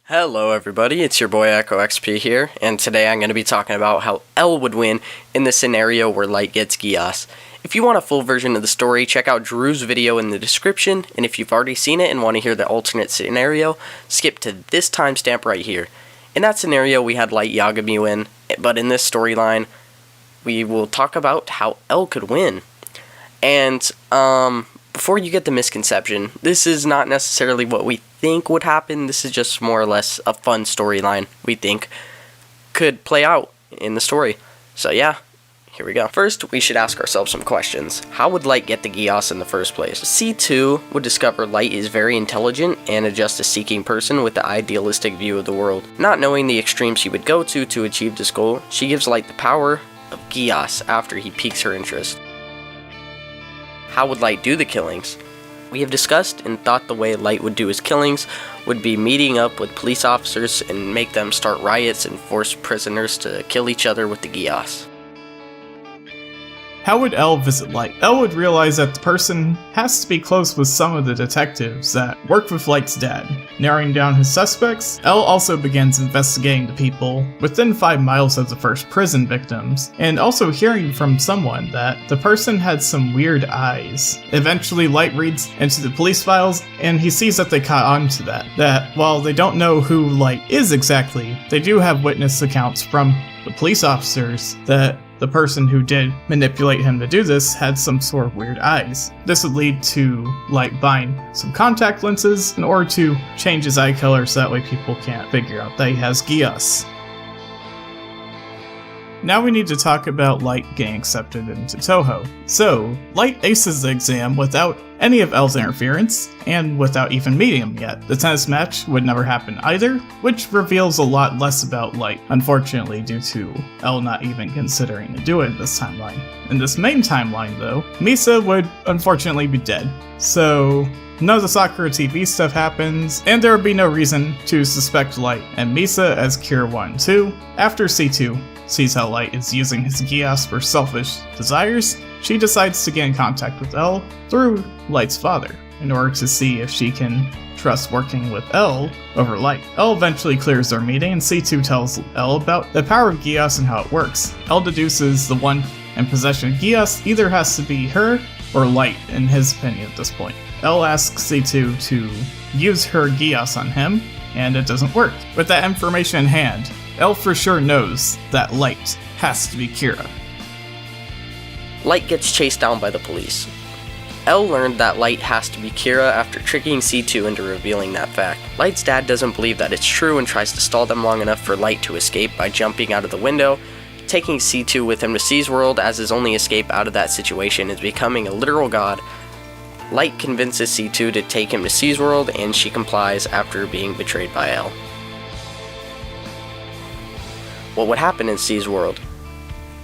Hello everybody, it's your boy EchoXP here, and today I'm going to be talking about how L would win in the scenario where Light gets Geass. If you want a full version of the story, check out Drew's video in the description, and if you've already seen it and want to hear the alternate scenario, skip to this timestamp right here. In that scenario, we had Light Yagami win, but in this storyline, we will talk about how L could win. And, before you get the misconception, this is not necessarily what we think would happen. This is just more or less a fun storyline we think could play out in the story. So yeah, here we go. First, we should ask ourselves some questions. How would Light get the Geass in the first place? C2 would discover Light is very intelligent and a justice-seeking person with the idealistic view of the world. Not knowing the extremes she would go to achieve this goal, she gives Light the power of Geass after he piques her interest. How would Light do the killings? We have discussed and thought the way Light would do his killings would be meeting up with police officers and make them start riots and force prisoners to kill each other with the Geass. How would L visit Light? L would realize that the person has to be close with some of the detectives that work with Light's dad. Narrowing down his suspects, L also begins investigating the people within 5 miles of the first prison victims, and also hearing from someone that the person had some weird eyes. Eventually, Light reads into the police files, and he sees that they caught on to that while they don't know who Light is exactly, they do have witness accounts from the police officers that the person who did manipulate him to do this had some sort of weird eyes. This would lead to Light buying some contact lenses in order to change his eye color so that way people can't figure out that he has Geass. Now we need to talk about Light getting accepted into Touhou. So, Light aces the exam without any of L's interference, and without even meeting him yet. The tennis match would never happen either, which reveals a lot less about Light, unfortunately due to L not even considering to do it in this timeline. In this main timeline though, Misa would unfortunately be dead. So, none of the Sakura TV stuff happens, and there would be no reason to suspect Light and Misa as Cure 1 2. After C2 sees how Light is using his Geass for selfish desires, she decides to get in contact with L through Light's father, in order to see if she can trust working with L over Light. L eventually clears their meeting, and C2 tells L about the power of Geass and how it works. L deduces the one in possession of Geass either has to be her or Light, in his opinion at this point. L asks C2 to use her Geass on him, and it doesn't work. With that information in hand, L for sure knows that Light has to be Kira. Light gets chased down by the police. L learned that Light has to be Kira after tricking C2 into revealing that fact. Light's dad doesn't believe that it's true and tries to stall them long enough for Light to escape by jumping out of the window, taking C2 with him to C's world, as his only escape out of that situation is becoming a literal god. Light convinces C2 to take him to C's world, and she complies after being betrayed by L. What would happen in C's world?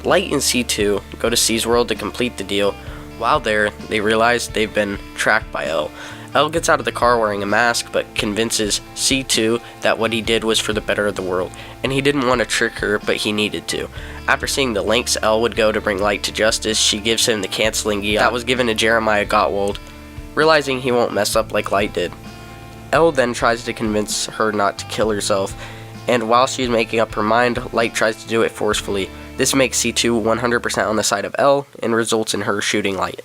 Light and C2 go to C's world to complete the deal. While there, they realize they've been tracked by L. L gets out of the car wearing a mask, but convinces C2 that what he did was for the better of the world, and he didn't want to trick her, but he needed to. After seeing the lengths L would go to bring Light to justice, she gives him the canceling Geass that was given to Jeremiah Gottwald, realizing he won't mess up like Light did. L then tries to convince her not to kill herself, and while she's making up her mind, Light tries to do it forcefully. This makes C2 100% on the side of L, and results in her shooting Light.